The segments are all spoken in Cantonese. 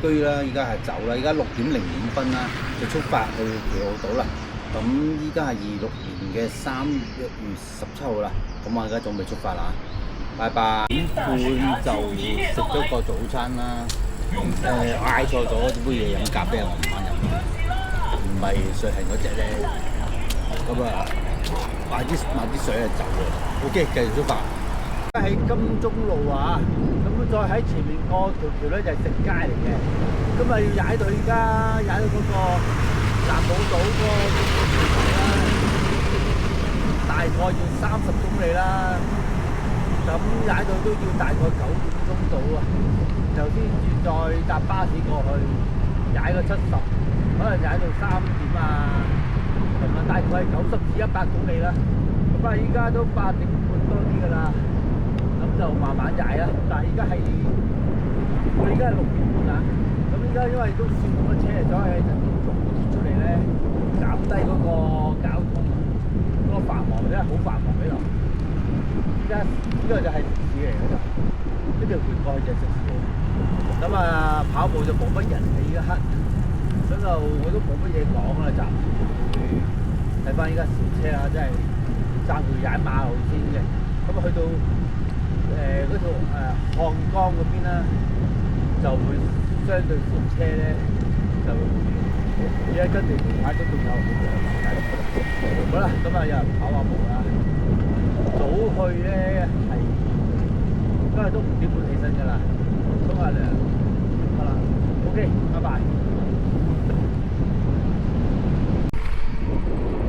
居啦，依家係走啦，依家6:05啦，就出發去旗澳島啦。咁依家係26年嘅3月17號啦，咁我而家準備出發啦，拜拜。點半就食咗個早餐啦，嗌錯咗杯嘢飲咖啡，我唔啱飲，唔係瑞幸嗰隻咧。咁啊，買啲水就走啦。OK，繼續出發。喺金鐘路啊，咁再喺前面嗰條橋咧就係食街嚟嘅，咁啊要踩到而家踩到嗰個南澳島嗰個橋啦，大概要30公里啦，咁踩到都要大概9點鐘到啊，就先至再搭巴士過去，踩個70，可能踩到3點啊，同埋大概係90至100公里啦，咁啊依家都8點半多啲㗎啦。咁就慢慢踩啦，但係而家係我哋而家係6點半啦。咁而家因為都算冇乜車，所以就逐步出嚟咧，減低嗰個交通嗰個繁忙，真係好繁忙呢度。而家呢個就係食肆嚟嘅就，呢條橋過去就係食肆。咁啊跑步就冇乜人氣一刻，咁就我都冇乜嘢講啦，暫時睇翻依家小車啦，真係爭佢踩馬路先嘅。咁啊去到嗰條漢江嗰邊啦，就會相對少車咧，就而家跟住條牌都仲有好長時間。好啦，咁啊有人跑下步啦。早去咧係，因為都5點半起身㗎啦，沖下涼，好啦 ，OK， 拜拜。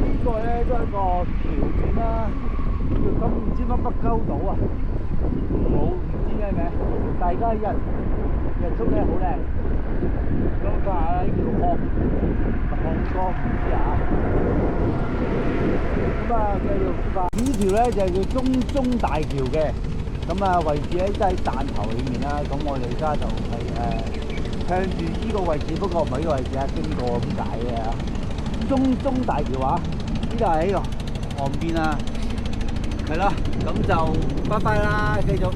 呢個咧都係一個橋段啦。叫唔知乜北鳩島啊，唔知咩名，但係而家日出咧好靚，咁架呢叫漢江唔知啊，咁啊繼續出發。呢條咧就係叫中大橋嘅，咁啊位置喺真係彈頭裏面啦，咁我哋而家就係向住呢個位置，不過唔係呢個位置啊，經過咁解嘅。中大橋啊，呢度係喺個岸邊啊。係啦，咁就拜拜啦，繼續。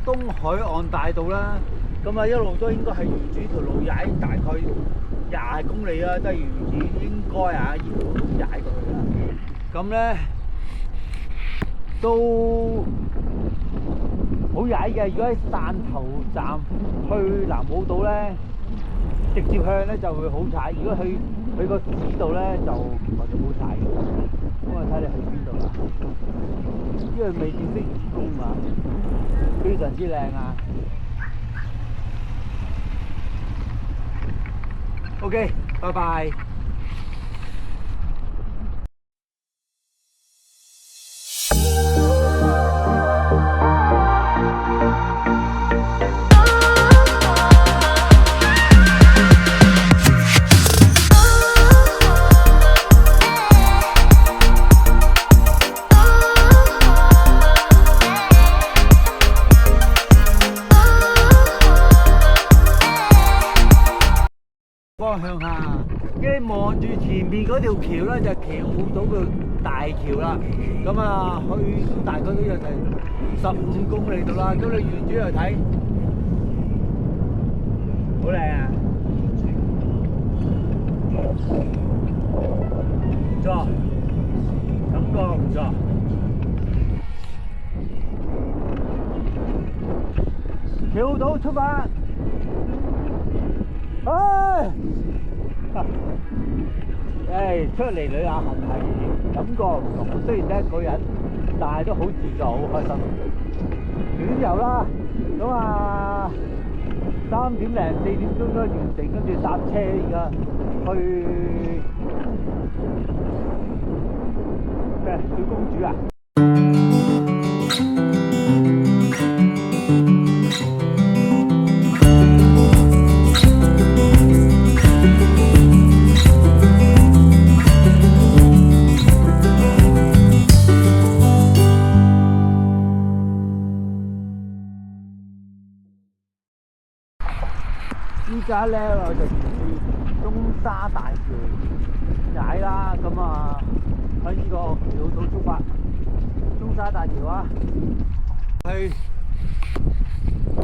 東海岸大道啦。咁啊，一路都應該係沿住條路踩，大概20公里啦，都係沿住應該啊，沿路咁踩過去啦。咁咧都好踩嘅。如果喺汕頭站去南澳島咧，直接向咧就會好踩；如果去個市度咧，就其實就好踩嘅。咁啊，睇你去邊度啦？因為未正式完工啊，非常之靚啊！ OK， 拜拜。方向下，跟住望住前面嗰條橋咧，就係橋澳島嘅大橋啦。咁啊，去都大概都有成15公里度啦。咁你遠處嚟睇，好靚啊！唔錯，感覺唔錯。橋澳島出發！ 出嚟旅行係感覺唔同，雖然得一個人，但係都好自在，好開心。短遊啦，咁啊3點零4點鐘都完成，跟住搭車而家去咩？小公主啊！家咧我就去中沙大橋踩啦，咁啊喺呢個橋島出發，中沙大橋啊，去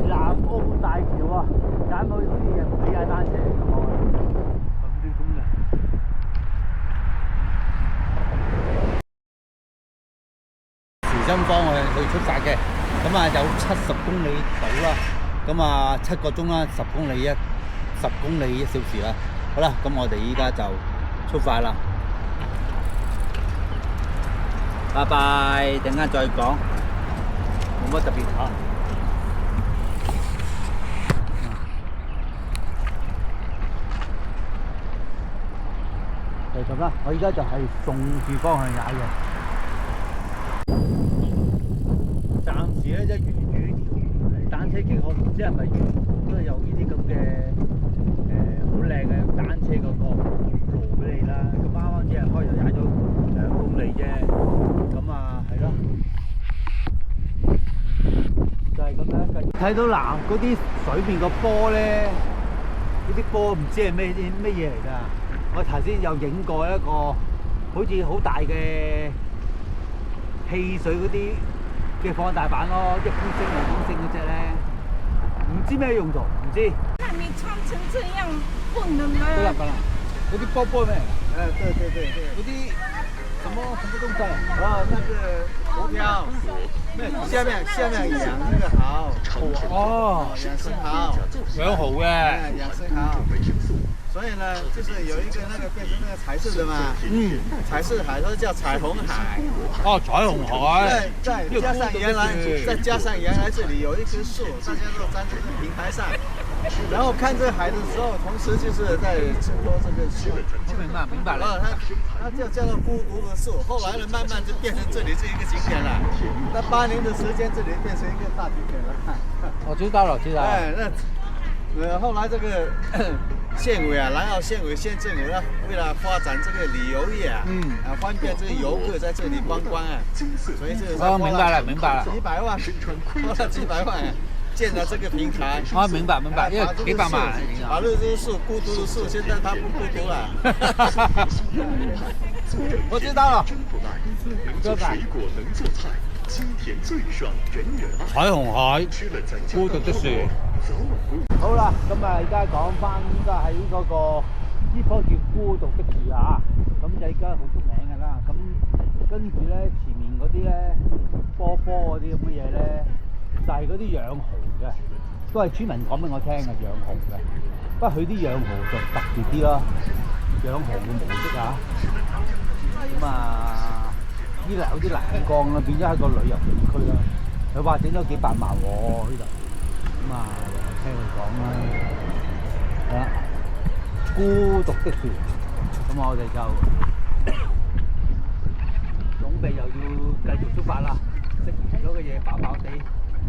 南澳大橋啊，踩到啲人唔俾踩單車咁啊，咁啲咁嘅。時針方去出發嘅，咁啊有70公里到啦，咁啊7個鐘啦，10公里1小時啦。好啦，咁我哋依家就出發啦，拜拜，陣間再講，冇乜特別嚇。就咁啦，我而家就係順住方向踩嘅。暫時咧，即係沿住條單車徑，我唔知係咪都係有呢啲咁嘅好靚嘅單車嗰個路俾你啦。咁啱啱只係開頭踩咗2公里啫，咁啊係咯，就係咁樣。睇到南嗰啲水面個波咧，呢啲波唔知係咩嘢嚟㗎。我頭先有影過一個好似好大嘅汽水嗰啲嘅放大版咯，一公升2公升嗰隻咧，唔知咩用途，唔知。看你穿成這樣不冷啊！不冷，嗰啲波波咩？對，嗰啲什麼東西？哦，那個頭條，下面養那個蠔，哦，養生蠔，養蠔嘅，養生蠔。所以呢，就是有一個那個變成那個彩色的嘛，彩色海都叫彩虹海。哦，彩虹海。再加上原來這裡有一棵樹，大家都站在這個平台上，然後看這海的時候，同時就是在襯托這個樹。明白了。它就叫做孤獨的樹，後來呢，慢慢就變成這裡這一個景點了。那8年的時間，這裡變成一個大景點了。我知道了。哎，後來這個縣委啊，南澳縣委、县政府呢，為了發展這個旅遊業啊，方便這個遊客在這裡觀光啊，所以就是明白了，幾百萬，花了幾百萬建了這個平台。啊，明白，因為幾百萬。把這棵樹，孤獨的樹，現在它不孤獨了。我知道了。彩虹海，孤獨的樹。好啦，咁啊，而家講翻，依家喺嗰個呢棵叫孤獨的樹啊，咁就而家好出名㗎啦。咁跟住咧，前面嗰啲咧，波嗰啲咁嘅嘢咧，就係嗰啲養蠔嘅，都係村民講俾我聽嘅養蠔嘅。不過佢啲養蠔就特別啲咯，養蠔嘅模式啊。咁啊，呢度有啲欄杆啦，變咗係個旅遊景區啦。佢話整咗幾百萬喎呢度，咁啊。聽佢講啦，係啦，孤獨的樹，咁我哋就準備又要繼續出發啦。食完咗嘅嘢飽飽地，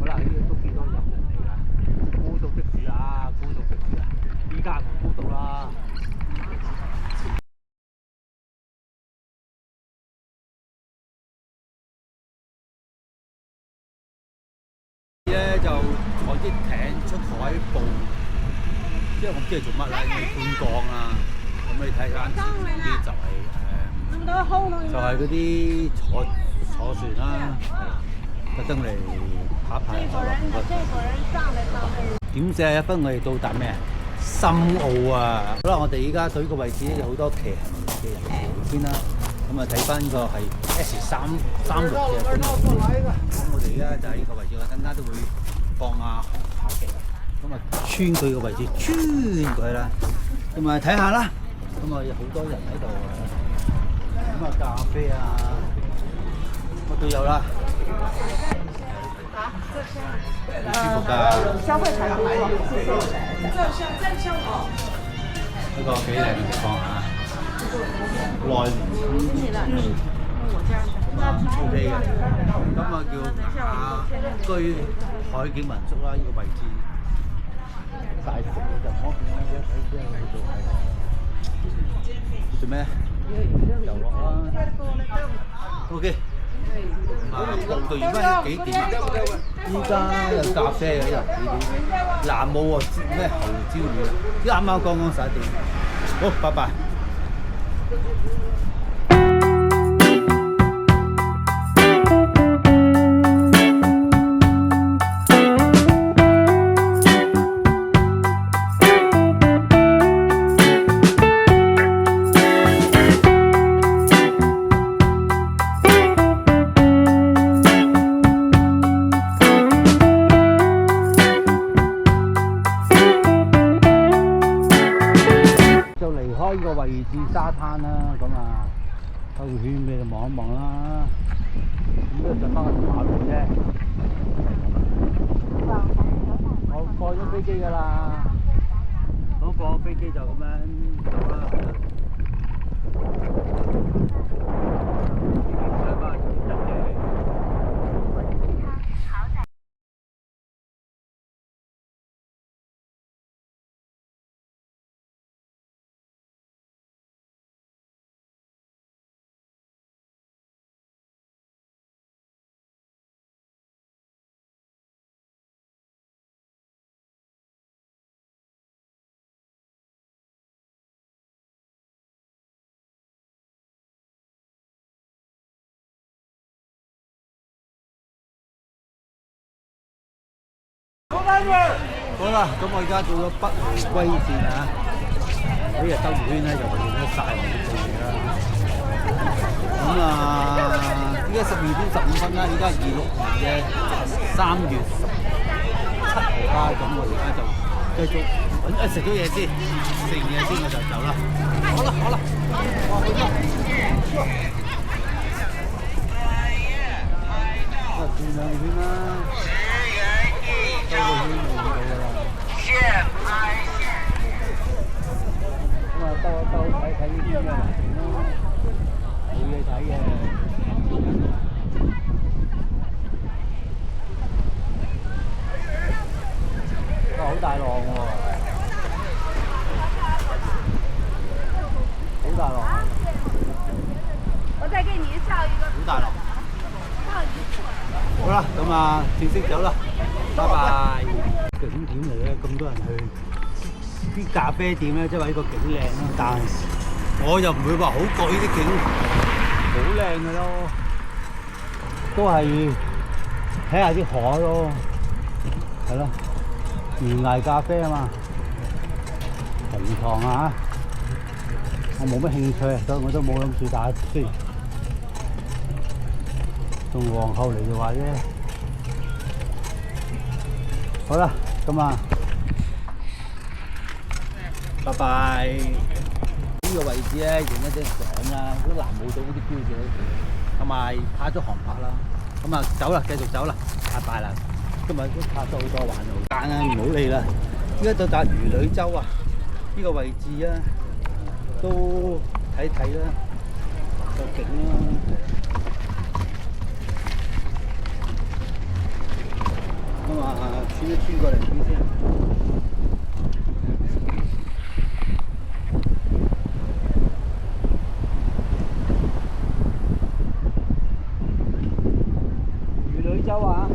好啦，呢度都幾多遊人嚟㗎。孤獨的樹啊，孤獨的樹啊，依家唔孤獨啦。咧就坐啲艇出海捕，即係我唔知係做乜啦，觀光啦。咁你睇下啲就係嗰啲坐船啦，特登嚟拍一拍。點41分我哋到達咩啊？深澳啊！好啦，我哋依家對呢個位置有好多騎行嘅人先啦。咁啊睇翻呢個係 S336嘅公路。咁我哋而家就喺呢個位置，我陣間都會放下嘅。咁啊穿佢個位置，穿佢啦。咁啊睇下啦。咁啊有好多人喺度咁啊咖啡啊，乜都有啦。好舒服㗎。消費才多。呢個幾靚嘅地方啊！內連OK 嘅，咁啊叫雅居海景民宿啦，呢個位置大幅就方便啦，睇先去做做咩？遊樂啦。OK，報到而家幾點啊？依家有咖啡嘅，呢啲南澳喎，咩猴椒魚，啱啱剛剛11點。好，拜拜。就離開呢個位置沙灘啦，咁啊兜個圈俾你望一望啦。咁呢就翻去馬路啫。我過咗飛機㗎啦，嗰個飛機就咁樣走啦。好啦，咁我而家到咗北迴歸線啊！呢日兜圈咧就影得晒我啲嘢啦。咁啊，依家12點15分啦，依家26年嘅3月17號啦。咁我而家就繼續食咗嘢先，食完嘢先我就走啦。好啦，好啦，我去啦。轉兩圈啦。兜個圈就到㗎啦。咁啊，兜一兜睇睇呢啲咩環境咯，冇嘢睇嘅。哇！好大浪喎，好大浪。我再給你照一個。好大浪。好啦，咁啊，正式走啦，拜拜。景點嚟咧，咁多人去啲咖啡店咧，即係話呢個景靚咯，但係我又唔會話好覺呢啲景好靚嘅咯，都係睇下啲海咯，係咯，懸崖咖啡啊嘛，平塘啊，我冇乜興趣，所以我都冇諗住打先。同皇后嚟就話啫。好啦，咁啊，拜拜。呢個位置咧，影一張相啦，嗰啲南澳島嗰啲標誌，同埋拍咗航拍啦。咁啊，走啦，繼續走啦，拜拜啦。今日都拍咗好多玩路，但係唔好理啦。依家到達魚女洲啊，呢個位置啊，都睇睇啦，個景啦。咁啊，穿一穿過嚟睇先。魚女洲啊！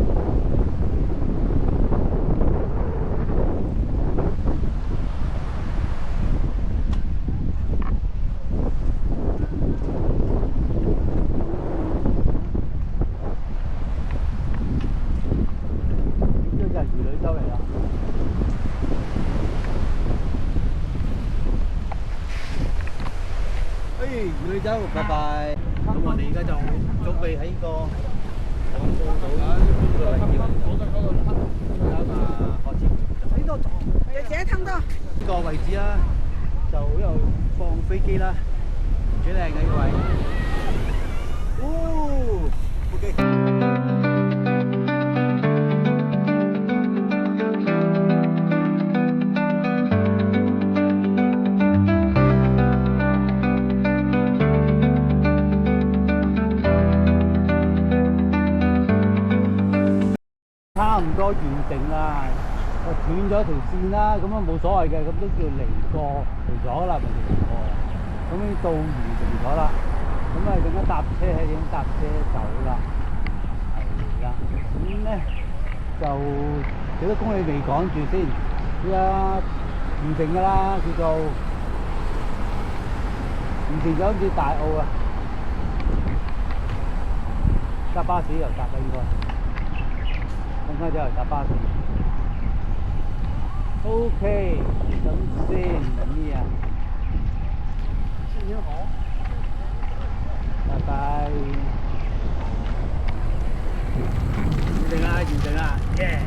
魚女洲，拜拜。咁我哋而家就準備喺個港島島呢個位置開始。呢度姐姐聽到呢個位置啦，就一路放飛機啦，幾靚嘅呢位。哦 ，OK。差唔多完成啦，我斷咗條線啦，咁啊冇所謂嘅，咁都叫嚟過咗啦，咪嚟過，咁已經到完成咗啦，咁啊點解搭車係點搭車走啦，係啦，咁咧就幾多公里未講住先，依家預定㗎啦，叫做預定咗好似大澳啊，搭巴士又搭啦應該，等間之後搭巴士。OK， 咁先等咩啊？心情好，拜拜。完成啦，完成啦，耶！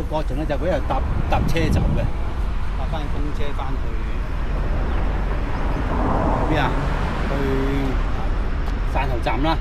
過程咧就會由搭車走嘅，搭翻公車翻去邊啊？去汕頭站啦。